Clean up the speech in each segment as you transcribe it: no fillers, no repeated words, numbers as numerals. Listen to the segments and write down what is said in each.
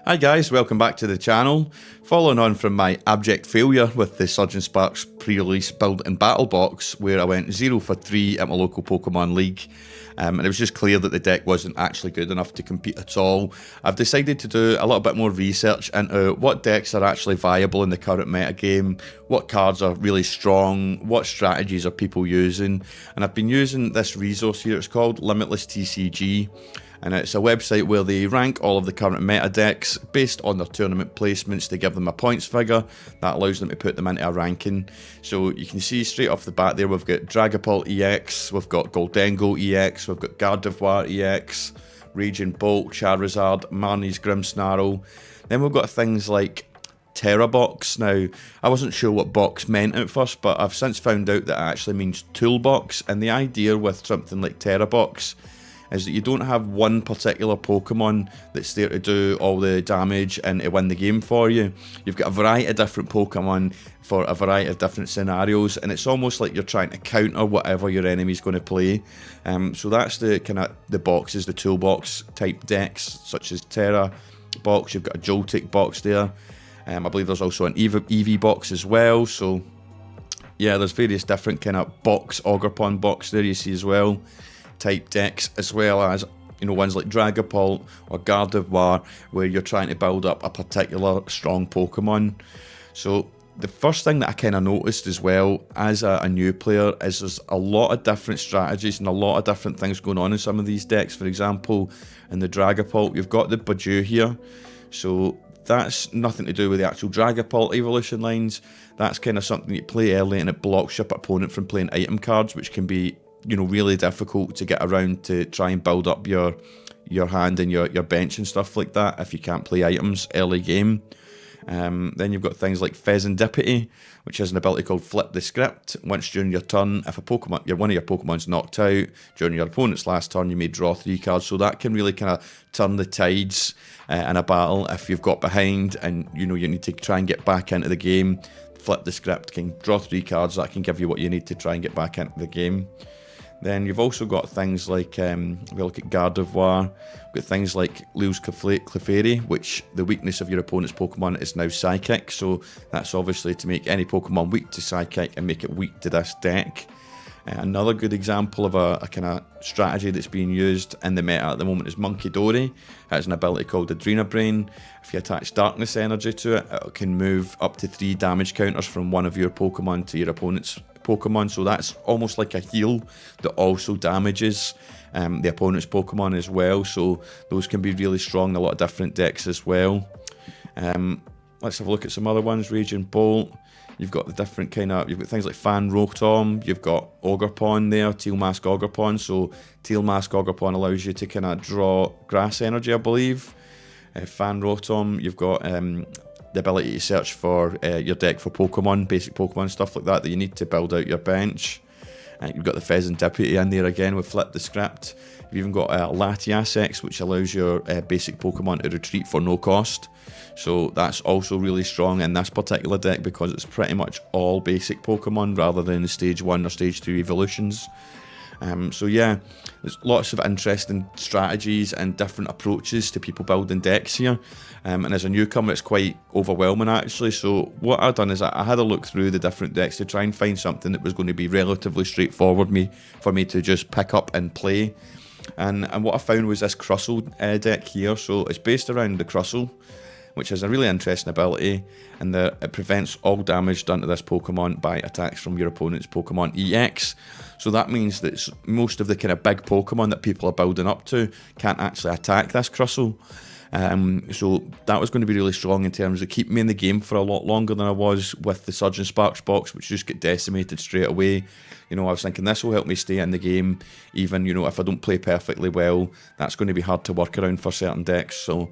Hi guys, welcome back to the channel. Following on from my abject failure with the Surge and Sparks pre-release Build and Battle box, where I went 0 for 3 at my local Pokemon League, and it was just clear that the deck wasn't actually good enough to compete at all. I've decided to do a little bit more research into what decks are actually viable in the current meta game, what cards are really strong, what strategies are people using, and I've been using this resource here. It's called Limitless TCG. And it's a website where they rank all of the current meta decks based on their tournament placements. They give them a points figure that allows them to put them into a ranking. So you can see straight off the bat there, we've got Dragapult EX, we've got Goldengo EX, we've got Gardevoir EX, Raging Bolt, Charizard, Marnie's Grimmsnarl. Then we've got things like Terrabox. Now, I wasn't sure what box meant at first, but I've since found out that it actually means toolbox. And the idea with something like Terrabox is that you don't have one particular Pokemon that's there to do all the damage and to win the game for you. You've got a variety of different Pokemon for a variety of different scenarios, and it's almost like you're trying to counter whatever your enemy's going to play. So that's the kind of the boxes, the toolbox type decks, such as Terra box. You've got a Joltik box there. I believe there's also an Eevee box as well. So yeah, there's various different kind of box, Ogerpon box there you see as well. Type decks, as well as, you know, ones like Dragapult or Gardevoir, where you're trying to build up a particular strong Pokemon. So the first thing that I kind of noticed as well as a new player is there's a lot of different strategies and a lot of different things going on in some of these decks. For example, in the Dragapult, you've got the Bidoof here, so that's nothing to do with the actual Dragapult evolution lines. That's kind of something you play early and it blocks your opponent from playing item cards, which can be, you know, really difficult to get around to try and build up your hand and your bench and stuff like that if you can't play items early game. Then you've got things like Pheasantipity, which has an ability called Flip the Script. Once during your turn, if one of your Pokemon's knocked out during your opponent's last turn, you may draw 3 cards. So that can really kind of turn the tides in a battle if you've got behind and you know you need to try and get back into the game. Flip the Script can draw 3 cards. That can give you what you need to try and get back into the game. Then you've also got things like, if we look at Gardevoir, we've got things like Leo's Clefairy, which the weakness of your opponent's Pokemon is now Psychic, so that's obviously to make any Pokemon weak to Psychic and make it weak to this deck. Another good example of a kind of strategy that's being used in the meta at the moment is Munkidori. It has an ability called Adrenabrain. If you attach Darkness Energy to it, it can move up to 3 damage counters from one of your Pokemon to your opponent's Pokemon, so that's almost like a heal that also damages the opponent's Pokemon as well, so those can be really strong in a lot of different decks as well. Let's have a look at some other ones. Raging Bolt. You've got the different kind of, you've got things like Fan Rotom, you've got Ogerpon there, Teal Mask Ogerpon, so Teal Mask Ogerpon allows you to kind of draw grass energy, I believe. Fan Rotom, you've got the ability to search for your deck for Pokemon, basic Pokemon, stuff like that you need to build out your bench. You've got the Pheasantipity in there again with Flip the Script. You've even got Latias X, which allows your basic Pokemon to retreat for no cost. So that's also really strong in this particular deck because it's pretty much all basic Pokemon rather than stage 1 or stage 2 evolutions. So yeah, there's lots of interesting strategies and different approaches to people building decks here. And as a newcomer, it's quite overwhelming actually. So what I've done is I had a look through the different decks to try and find something that was going to be relatively straightforward for me to just pick up and play. And what I found was this CRUSTLE deck here. So it's based around the CRUSTLE, which has a really interesting ability, and it prevents all damage done to this Pokemon by attacks from your opponent's Pokemon EX. So that means that most of the kind of big Pokemon that people are building up to can't actually attack this CRUSTLE. So that was going to be really strong in terms of keeping me in the game for a lot longer than I was with the Surge and Sparks box, which just get decimated straight away. You know, I was thinking this will help me stay in the game, even, you know, if I don't play perfectly well, that's going to be hard to work around for certain decks. So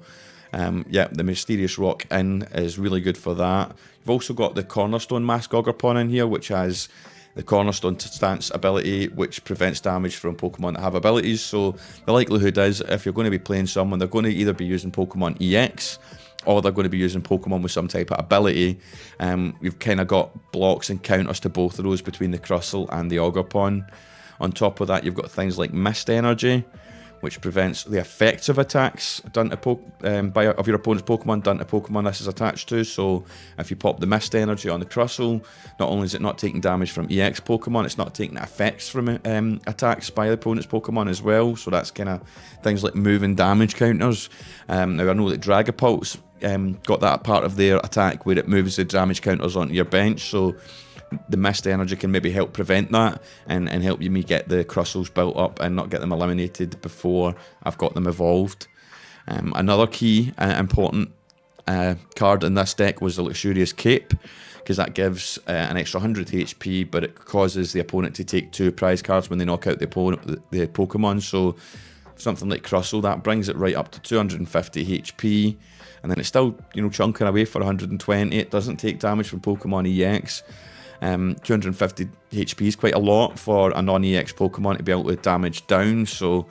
yeah, the Mysterious Rock in is really good for that. You've also got the Cornerstone Mask Ogerpon in here, which has the Cornerstone stance ability, which prevents damage from Pokemon that have abilities. So the likelihood is, if you're going to be playing someone, they're going to either be using Pokemon EX, or they're going to be using Pokemon with some type of ability. You've kind of got blocks and counters to both of those between the CRUSTLE and the Ogerpon. On top of that, you've got things like Mist Energy, which prevents the effects of attacks done to of your opponent's Pokemon done to Pokemon this is attached to. So if you pop the Mist Energy on the CRUSTLE, not only is it not taking damage from EX Pokemon, it's not taking effects from attacks by the opponent's Pokemon as well. So that's kind of things like moving damage counters. Now I know that Dragapult's got that part of their attack where it moves the damage counters onto your bench, so the Mist Energy can maybe help prevent that and help me get the CRUSTLEs built up and not get them eliminated before I've got them evolved. Another key important card in this deck was the Luxurious Cape, because that gives an extra 100 HP, but it causes the opponent to take 2 prize cards when they knock out the Pokemon. So something like CRUSTLE, that brings it right up to 250 HP, and then it's still, you know, chunking away for 120. It doesn't take damage from Pokemon EX. 250 HP is quite a lot for a non-EX Pokemon to be able to damage down, so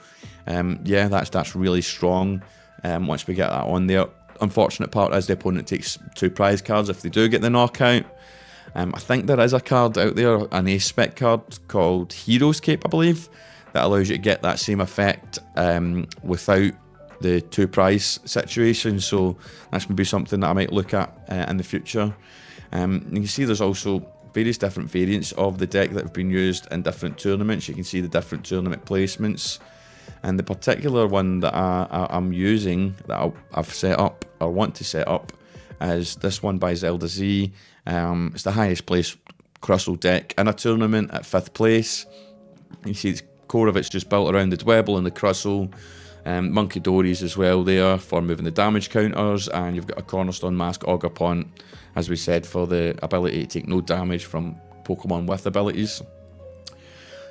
yeah, that's really strong once we get that on there. Unfortunate part is the opponent takes 2 prize cards if they do get the knockout. I think there is a card out there, an Ace Spec card called Hero's Cape, I believe, that allows you to get that same effect without the 2 prize situation, so that's maybe something that I might look at in the future. You can see there's also various different variants of the deck that have been used in different tournaments. You can see the different tournament placements, and the particular one that I'm using, that I've set up or want to set up, is this one by Zelda Z. It's the highest placed CRUSTLE deck in a tournament at 5th place. You see the core of it's just built around the Dwebble and the CRUSTLE. Monkey Dories as well there for moving the damage counters, and you've got a Cornerstone Mask Ogerpon, as we said, for the ability to take no damage from Pokemon with abilities.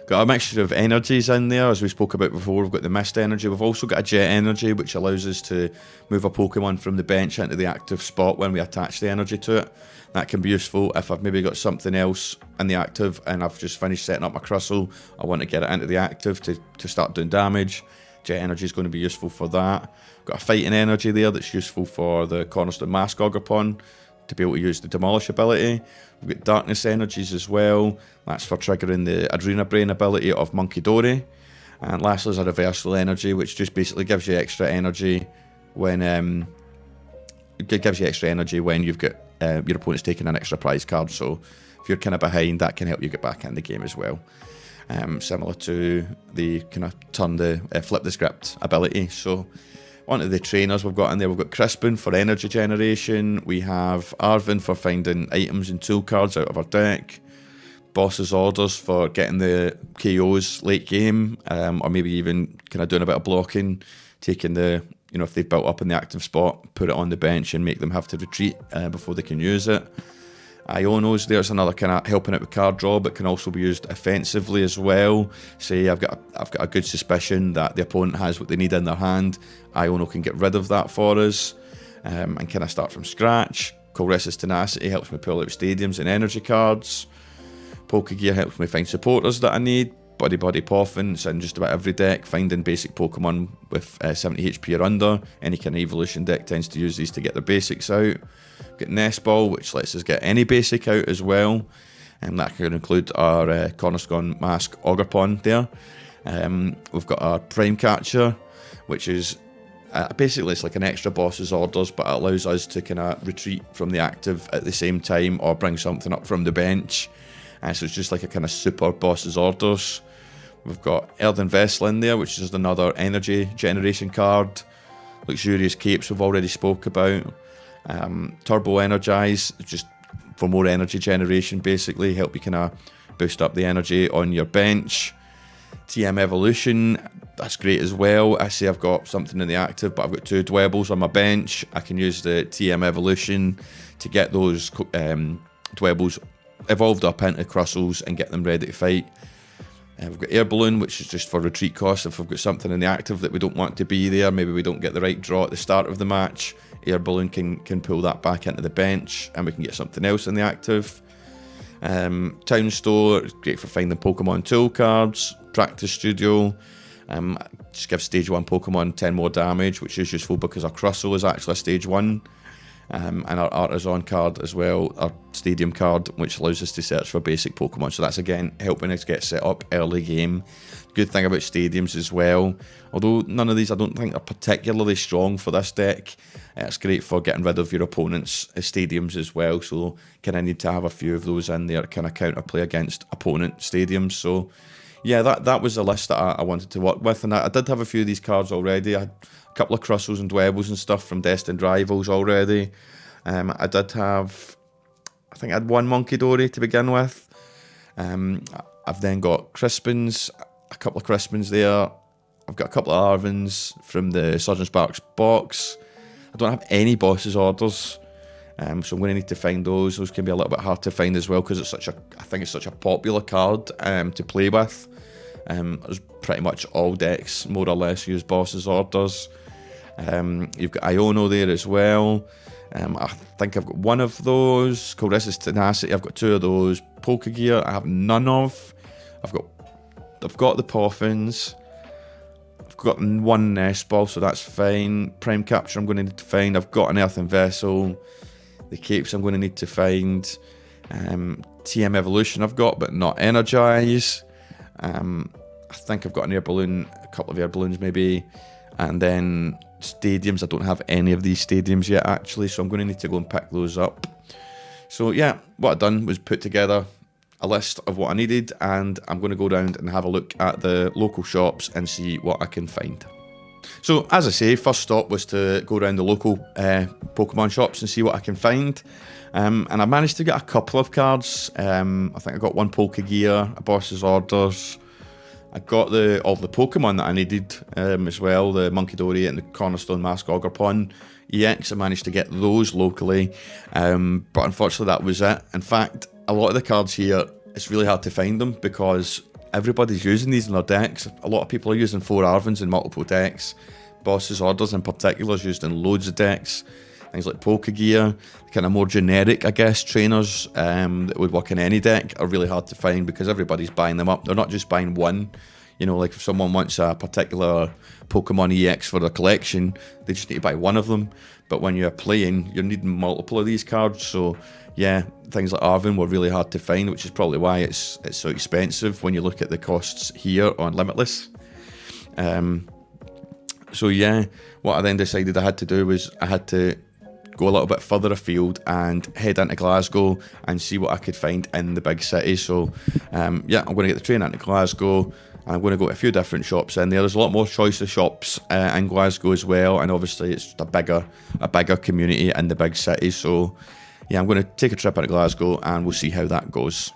Got a mixture of energies in there, as we spoke about before. We've got the Mist Energy, we've also got a Jet Energy, which allows us to move a Pokemon from the bench into the active spot when we attach the energy to it. That can be useful if I've maybe got something else in the active and I've just finished setting up my CRUSTLE, I want to get it into the active to start doing damage. Jet Energy is going to be useful for that. Got a Fighting Energy there that's useful for the Cornerstone Mask Ogerpon to be able to use the Demolish ability. We've got Darkness Energies as well. That's for triggering the Adrena Brain ability of Monkey Dory. And lastly is a Reversal Energy, which just basically gives you extra energy when you've got your opponent's taking an extra prize card. So if you're kind of behind, that can help you get back in the game as well. Similar to the kind of flip the script ability. So onto the trainers we've got in there. We've got Crispin for energy generation. We have Arvin for finding items and tool cards out of our deck. Boss's Orders for getting the KOs late game, or maybe even kind of doing a bit of blocking, taking the, you know, if they've built up in the active spot, put it on the bench and make them have to retreat before they can use it. Ionos, there's another kind of helping out with card draw, but can also be used offensively as well. Say I've got a good suspicion that the opponent has what they need in their hand. Iono can get rid of that for us and kind of start from scratch. Colress's Tenacity helps me pull out stadiums and energy cards. Pokegear helps me find supporters that I need. Buddy Poffin, it's in just about every deck, finding basic Pokemon with 70 HP or under. Any kind of evolution deck tends to use these to get their basics out. We've got Nest Ball, which lets us get any basic out as well. And that can include our Cornerstone Mask Ogerpon there. We've got our Prime Catcher, which is basically it's like an extra boss's orders, but it allows us to kind of retreat from the active at the same time or bring something up from the bench. So it's just like a kind of super boss's orders. We've got Earthen Vessel in there, which is another energy generation card. Luxurious Capes we've already spoke about. Turbo Energize, just for more energy generation basically, help you kind of boost up the energy on your bench. TM Evolution, that's great as well. I say I've got something in the active, but I've got 2 Dwebbles on my bench. I can use the TM Evolution to get those Dwebbles evolved up into CRUSTLEs and get them ready to fight. We've got Air Balloon, which is just for retreat cost. If we've got something in the active that we don't want to be there, maybe we don't get the right draw at the start of the match, Air Balloon can pull that back into the bench and we can get something else in the active. Town Store, great for finding Pokemon tool cards. Practice Studio, just gives stage 1 Pokemon 10 more damage, which is useful because our CRUSTLE is actually a stage 1. and our Artisan card as well, our Stadium card, which allows us to search for basic Pokemon. So that's again helping us get set up early game. Good thing about Stadiums as well, although none of these I don't think are particularly strong for this deck, it's great for getting rid of your opponent's Stadiums as well, so kind of need to have a few of those in there to kind of counterplay against opponent Stadiums. So yeah, that was the list that I wanted to work with, and I did have a few of these cards already. I had a couple of Crustles and Dwebbles and stuff from Destined Rivals already. I did have, I think I had one Monkey Dory to begin with. I've then got Crispins, a couple of Crispins there. I've got a couple of Arvins from the Surgeon Sparks box. I don't have any Boss's Orders, so I'm going to need to find those. Those can be a little bit hard to find as well because I think it's such a popular card to play with. There's pretty much all decks more or less use Boss's Orders. You've got Iono there as well. I think I've got one of those. Choris's Tenacity, I've got two of those. Pokegear, I have none of. I've got the Poffins. I've got one Nest Ball, so that's fine. Prime Capture I'm going to need to find. I've got an Earthen Vessel. The Capes I'm going to need to find. TM Evolution I've got, but not Energize. I think I've got an Air Balloon, a couple of Air Balloons maybe. And then Stadiums, I don't have any of these Stadiums yet actually, so I'm going to need to go and pick those up. So yeah, what I've done was put together a list of what I needed, and I'm going to go around and have a look at the local shops and see what I can find. So as I say, first stop was to go around the local Pokemon shops and see what I can find. And I managed to get a couple of cards. I think I got one Pokegear, a Boss's Orders. I got all the Pokemon that I needed as well, the Monkey Dory and the Cornerstone Mask Ogerpon EX. I managed to get those locally, but unfortunately that was it. In fact, a lot of the cards here, it's really hard to find them because everybody's using these in their decks. A lot of people are using 4 Arvins in multiple decks. Boss's Orders in particular is used in loads of decks. Things like Pokegear, kind of more generic, I guess, trainers that would work in any deck are really hard to find because everybody's buying them up. They're not just buying one. You know, like if someone wants a particular Pokemon EX for their collection, they just need to buy one of them. But when you're playing, you're needing multiple of these cards. So yeah, things like Arvin were really hard to find, which is probably why it's so expensive when you look at the costs here on Limitless. So yeah, what I then decided I had to do was I had to go a little bit further afield and head into Glasgow and see what I could find in the big city. So yeah, I'm going to get the train into Glasgow. I'm going to go to a few different shops in there. There's a lot more choice of shops in Glasgow as well, and obviously it's just a bigger community in the big city. So yeah, I'm going to take a trip into Glasgow and we'll see how that goes.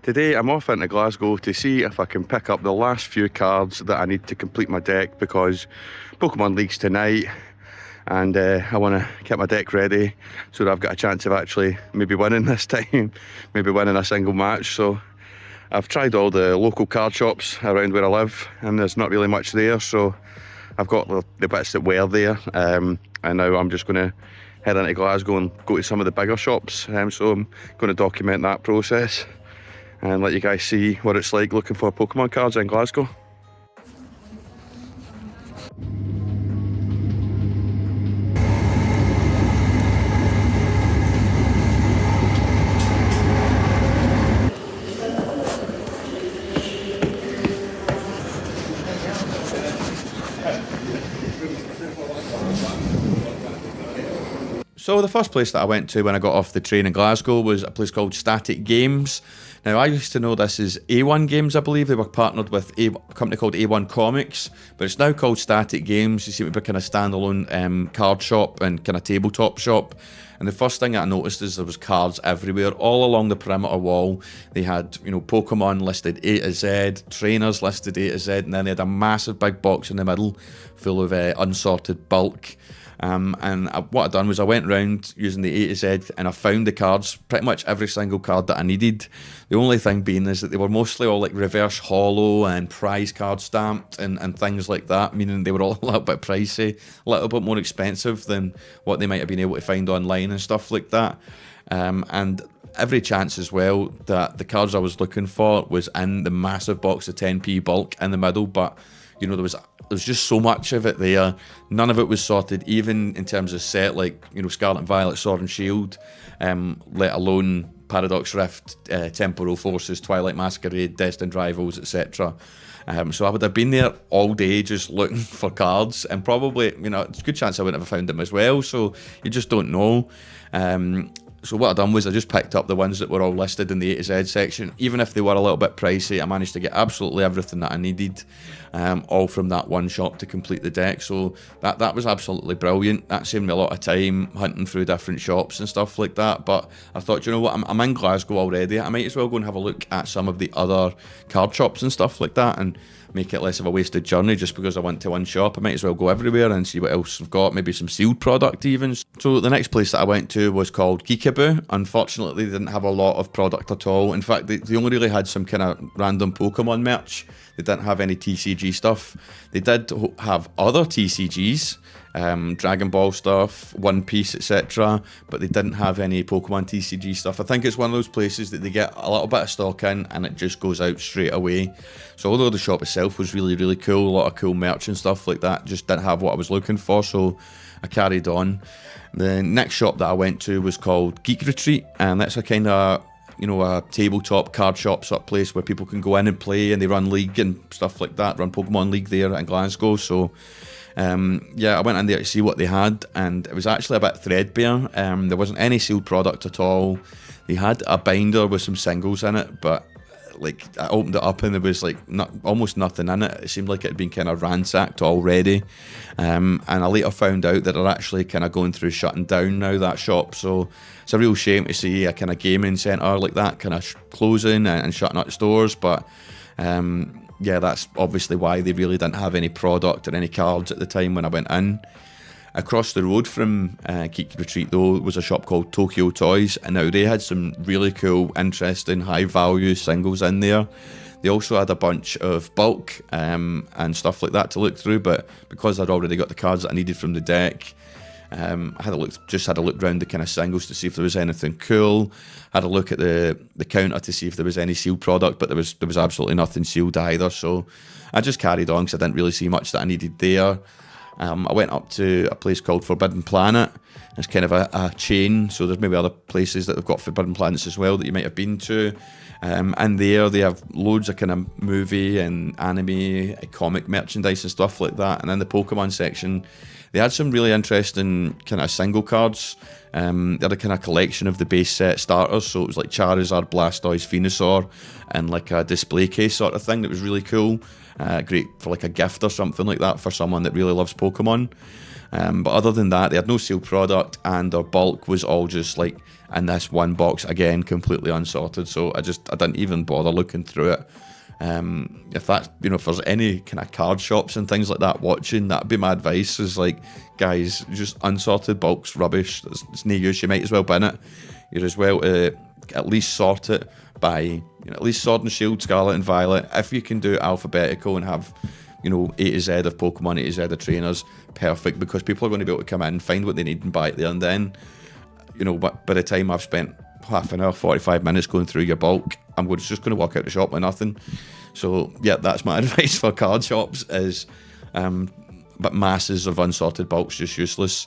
Today I'm off into Glasgow to see if I can pick up the last few cards that I need to complete my deck because Pokemon League's tonight. And I want to get my deck ready so that I've got a chance of actually maybe winning this time, maybe winning a single match. So I've tried all the local card shops around where I live and there's not really much there, so I've got the bits that were there, and now I'm just going to head into Glasgow and go to some of the bigger shops. So I'm going to document that process and let you guys see what it's like looking for Pokemon cards in Glasgow. So the first place that I went to when I got off the train in Glasgow was a place called Static Games. Now I used to know this as A1 Games, I believe. They were partnered with a company called A1 Comics, but it's now called Static Games. You see it be a kind of standalone card shop and kind of tabletop shop. And the first thing I noticed is there was cards everywhere, all along the perimeter wall. They had, you know, Pokemon listed A to Z, trainers listed A to Z, and then they had a massive big box in the middle full of unsorted bulk. What I'd done was I went around using the A to Z and I found the cards, pretty much every single card that I needed. The only thing being is that they were mostly all like reverse holo and prize card stamped and things like that, meaning they were all a little bit pricey, a little bit more expensive than what they might have been able to find online and stuff like that. And every chance as well that the cards I was looking for was in the massive box of 10p bulk in the middle, but You know, there was just so much of it there. None of it was sorted, even in terms of set, like, you know, Scarlet and Violet, Sword and Shield, let alone Paradox Rift, Temporal Forces, Twilight Masquerade, Destined Rivals, etc. So I would have been there all day just looking for cards, and probably, you know, it's a good chance I wouldn't have found them as well, so you just don't know. So what I done was I just picked up the ones that were all listed in the A to Z section. Even if they were a little bit pricey, I managed to get absolutely everything that I needed, all from that one shop to complete the deck. So that was absolutely brilliant. That saved me a lot of time hunting through different shops and stuff like that. But I thought, you know what, I'm in Glasgow already. I might as well go and have a look at some of the other card shops and stuff like that, and make it less of a wasted journey just because I went to one shop. I might as well go everywhere and see what else I've got, maybe some sealed product even. So the next place that I went to was called Geekaboo. Unfortunately, they didn't have a lot of product at all. In fact, they only really had some kind of random Pokemon merch. They didn't have any TCG stuff. They did have other TCGs, Dragon Ball stuff, One Piece, etc., but they didn't have any Pokemon TCG stuff. I think it's one of those places that they get a little bit of stock in and it just goes out straight away. So although the shop itself was really, really cool, a lot of cool merch and stuff like that, just didn't have what I was looking for, so I carried on. The next shop that I went to was called Geek Retreat, and that's a kind of, you know, a tabletop card shop sort of place where people can go in and play, and they run League and stuff like that, run Pokemon League there in Glasgow. So yeah, I went in there to see what they had, and it was actually a bit threadbare. There wasn't any sealed product at all. They had a binder with some singles in it, but like I opened it up and there was like almost nothing in it. It seemed like it had been kind of ransacked already, and I later found out that they're actually kind of going through shutting down now, that shop. So it's a real shame to see a kind of gaming centre like that kind of closing and shutting up stores, but yeah, that's obviously why they really didn't have any product or any cards at the time when I went in. Across the road from Geek Retreat, though, was a shop called Tokyo Toys, and now they had some really cool, interesting, high-value singles in there. They also had a bunch of bulk and stuff like that to look through, but because I'd already got the cards that I needed from the deck, I had a look around the kind of singles to see if there was anything cool. Had a look at the counter to see if there was any sealed product, but there was absolutely nothing sealed either. So I just carried on because I didn't really see much that I needed there. I went up to a place called Forbidden Planet. It's kind of a chain, so there's maybe other places that have got Forbidden Planets as well that you might have been to. And there they have loads of kind of movie and anime, comic merchandise and stuff like that. And then the Pokemon section, they had some really interesting kind of single cards. They had a kind of collection of the base set starters, so it was like Charizard, Blastoise, Venusaur, and like a display case sort of thing that was really cool. Great for like a gift or something like that for someone that really loves Pokemon. But other than that, they had no sealed product, and their bulk was all just like in this one box, again, completely unsorted. So I didn't even bother looking through it. If that's, you know, if there's any kind of card shops and things like that watching, that'd be my advice, is like, guys, just unsorted bulk's rubbish. It's no use. You might as well bin it. You're as well to at least sort it by, you know, at least Sword and Shield, Scarlet and Violet. If you can do it alphabetical and have, you know, A to Z of Pokemon, A to Z of trainers, perfect, because people are going to be able to come in, find what they need and buy it there and then. You know, but by the time I've spent half an hour, 45 minutes going through your bulk, I'm just going to walk out the shop with nothing. So yeah, that's my advice for card shops, is but masses of unsorted bulk's just useless.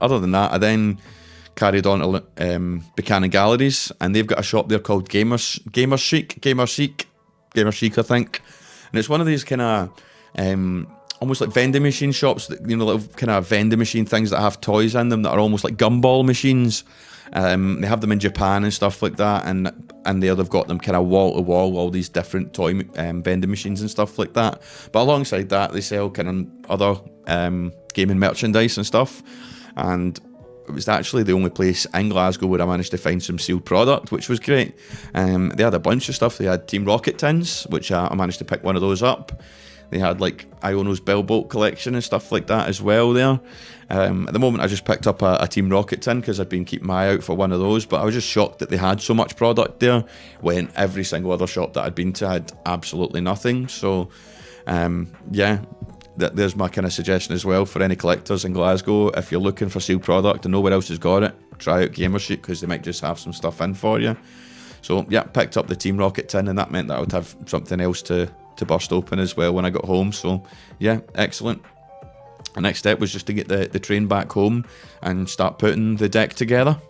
Other than that, I then carried on to Buchanan Galleries, and they've got a shop there called Gamer Chic, I think. And it's one of these kind of almost like vending machine shops, that, you know, little kind of vending machine things that have toys in them that are almost like gumball machines. They have them in Japan and stuff like that, and there they've got them kind of wall to wall, all these different toy vending machines and stuff like that. But alongside that, they sell kind of other gaming merchandise and stuff. And it was actually the only place in Glasgow where I managed to find some sealed product, which was great. They had a bunch of stuff. They had Team Rocket tins, which I managed to pick one of those up. They had like Iono's Bellboat collection and stuff like that as well there. At the moment, I just picked up a Team Rocket tin because I'd been keeping my eye out for one of those, but I was just shocked that they had so much product there when every single other shop that I'd been to had absolutely nothing. So yeah, there's my kind of suggestion as well for any collectors in Glasgow. If you're looking for sealed product and nowhere else has got it, try out Gamer Chic, because they might just have some stuff in for you. So yeah, picked up the Team Rocket tin, and that meant that I would have something else to to burst open as well when I got home. So yeah, excellent. The next step was just to get the train back home and start putting the deck together.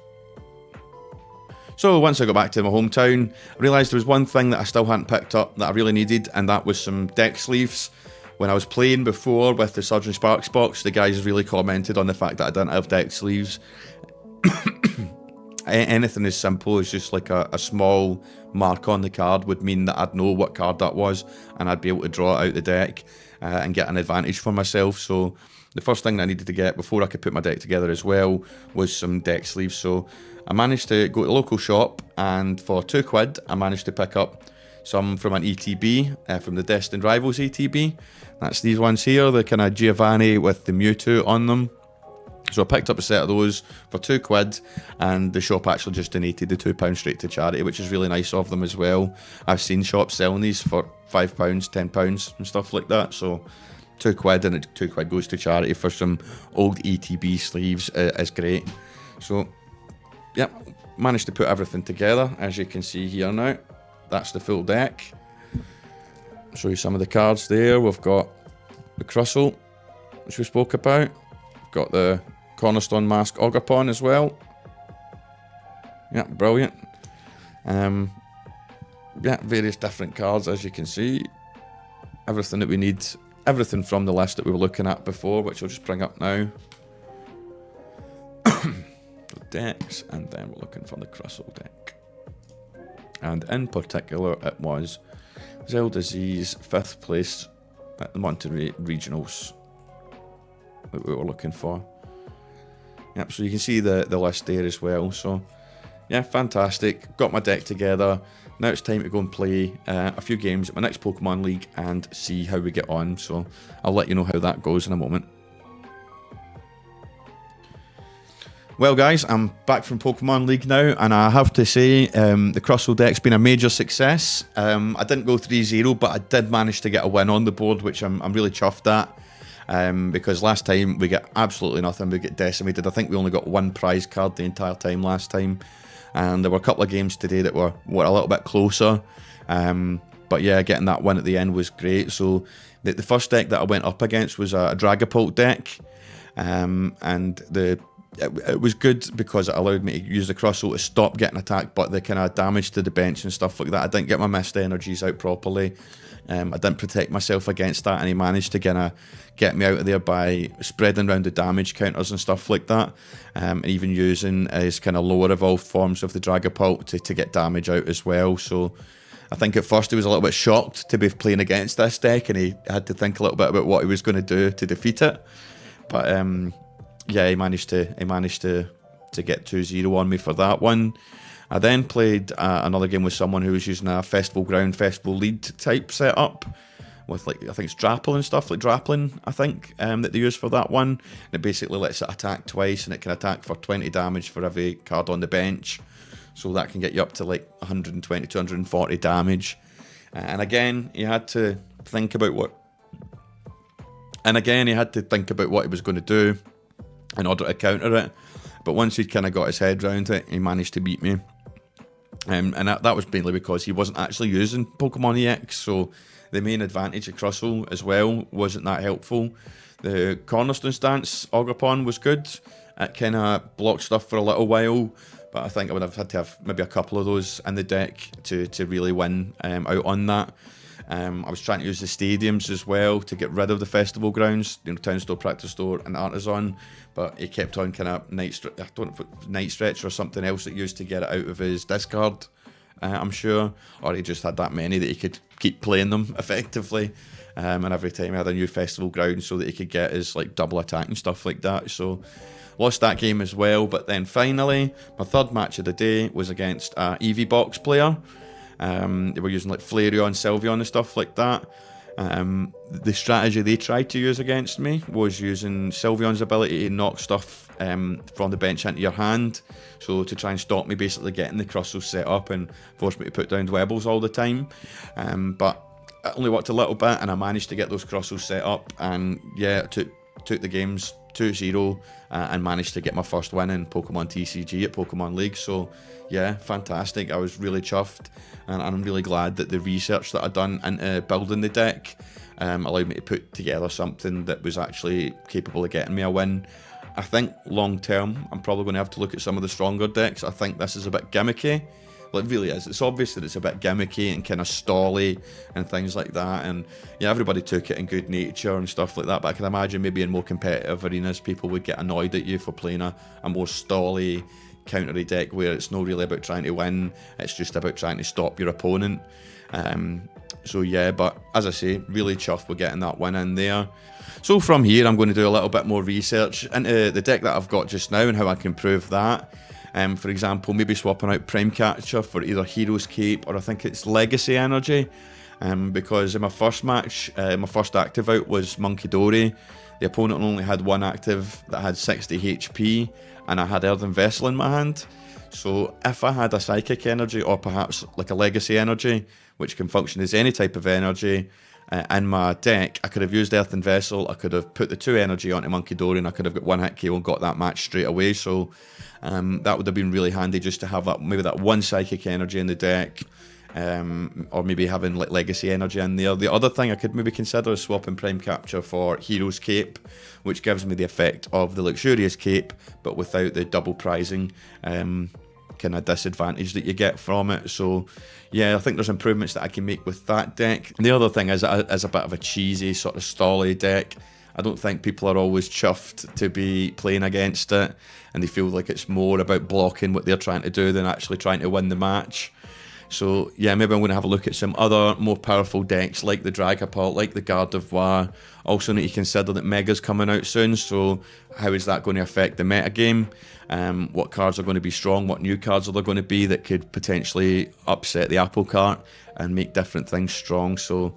So once I got back to my hometown, I realised there was one thing that I still hadn't picked up that I really needed, and that was some deck sleeves. When I was playing before with the Surgeon Sparks box, the guys really commented on the fact that I didn't have deck sleeves. Anything as simple as just like a small mark on the card would mean that I'd know what card that was, and I'd be able to draw it out the deck and get an advantage for myself. So the first thing that I needed to get before I could put my deck together as well was some deck sleeves. So I managed to go to the local shop, and for £2 I managed to pick up some from an ETB, from the Destined Rivals ETB. That's these ones here, the kind of Giovanni with the Mewtwo on them. So I picked up a set of those for £2, and the shop actually just donated the £2 straight to charity, which is really nice of them as well. I've seen shops selling these for £5, £10 and stuff like that. So £2, and £2 goes to charity for some old ETB sleeves is great. So yep, managed to put everything together, as you can see here now. That's the full deck. I'll show you some of the cards there. We've got the Crustle, which we spoke about. We've got the Cornerstone Mask Ogerpon as well. Yeah, brilliant. Yeah, various different cards, as you can see. Everything that we need, everything from the list that we were looking at before, which I'll just bring up now. Decks, and then we're looking for the Crustle deck. And in particular, it was Zelda Z's 5th place at the Monterey Regionals that we were looking for. Yep, so you can see the list there as well. So yeah, fantastic. Got my deck together. Now it's time to go and play a few games at my next Pokemon League and see how we get on. So I'll let you know how that goes in a moment. Well guys, I'm back from Pokemon League now, and I have to say the Crustle deck's been a major success. I didn't go 3-0, but I did manage to get a win on the board, which I'm really chuffed at, because last time we get absolutely nothing, we get decimated. I think we only got one prize card the entire time last time, and there were a couple of games today that were a little bit closer, but yeah, getting that win at the end was great. So the first deck that I went up against was a Dragapult deck, and it was good because it allowed me to use the Crustle to stop getting attacked, but the kind of damage to the bench and stuff like that, I didn't get my missed energies out properly. I didn't protect myself against that, and he managed to kind of get me out of there by spreading around the damage counters and stuff like that, and even using his kind of lower evolved forms of the Dragapult to get damage out as well. So I think at first he was a little bit shocked to be playing against this deck, and he had to think a little bit about what he was going to do to defeat it. But yeah, he managed to get 2-0 on me for that one. I then played another game with someone who was using a Festival Ground, Festival Lead type setup with, like, I think it's Drapple and stuff, like Drappling, I think, that they use for that one. And it basically lets it attack twice, and it can attack for 20 damage for every card on the bench. So that can get you up to like 120, 240 damage. And again, he had to think about what he was going to do in order to counter it, but once he'd kind of got his head around it, he managed to beat me, and that was mainly because he wasn't actually using Pokemon EX, so the main advantage of Crustle as well wasn't that helpful. The Cornerstone stance Ogerpon was good, it kind of blocked stuff for a little while, but I think I would have had to have maybe a couple of those in the deck to really win out on that. I was trying to use the stadiums as well to get rid of the festival grounds, you know, Town Store, Practice Store and Artisan, but he kept on kind of Night Stretch or something else that he used to get it out of his discard, I'm sure, or he just had that many that he could keep playing them effectively, and every time he had a new festival ground so that he could get his like double attack and stuff like that. So lost that game as well. But then finally my third match of the day was against a EV Box player. They were using like Flareon, Sylveon and stuff like that. The strategy they tried to use against me was using Sylveon's ability to knock stuff from the bench into your hand, so to try and stop me basically getting the Crustle set up and force me to put down Dwebbles all the time. But it only worked a little bit, and I managed to get those Crustles set up, and yeah, took the games 2-0 and managed to get my first win in Pokemon TCG at Pokemon League. So yeah, fantastic. I was really chuffed, and I'm really glad that the research that I'd done into building the deck allowed me to put together something that was actually capable of getting me a win. I think long term, I'm probably going to have to look at some of the stronger decks. I think this is a bit gimmicky. Well, it really is. It's obvious that it's a bit gimmicky and kind of stally and things like that. And yeah, everybody took it in good nature and stuff like that. But I can imagine maybe in more competitive arenas, people would get annoyed at you for playing a more stally, countery deck where it's not really about trying to win. It's just about trying to stop your opponent. So yeah, but as I say, really chuffed with getting that win in there. So from here, I'm going to do a little bit more research into the deck that I've got just now and how I can improve that. For example, maybe swapping out Prime Catcher for either Hero's Cape or I think it's Legacy Energy. Because in my first match, my first active out was Monkey Dory. The opponent only had one active that had 60 HP, and I had Earthen Vessel in my hand. So if I had a Psychic Energy or perhaps like a Legacy Energy, which can function as any type of energy, in my deck, I could have used Earthen Vessel, I could have put the 2 energy onto Monkey Dory, and I could have got 1-hit KO and got that match straight away. So that would have been really handy just to have that, maybe that 1 Psychic Energy in the deck, or maybe having like Legacy Energy in there. The other thing I could maybe consider is swapping Prime Capture for Hero's Cape, which gives me the effect of the Luxurious Cape, but without the double prizing kind of disadvantage that you get from it. So yeah, I think there's improvements that I can make with that deck. And the other thing is, as a bit of a cheesy sort of stally deck, I don't think people are always chuffed to be playing against it, and they feel like it's more about blocking what they're trying to do than actually trying to win the match. So yeah, maybe I'm going to have a look at some other more powerful decks like the Dragapult, like the Gardevoir. Also need to consider that Mega's coming out soon, so how is that going to affect the metagame? What cards are going to be strong? What new cards are there going to be that could potentially upset the apple cart and make different things strong? So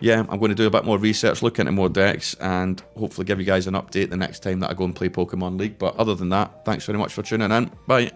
yeah, I'm going to do a bit more research, look into more decks, and hopefully give you guys an update the next time that I go and play Pokemon League. But other than that, thanks very much for tuning in. Bye.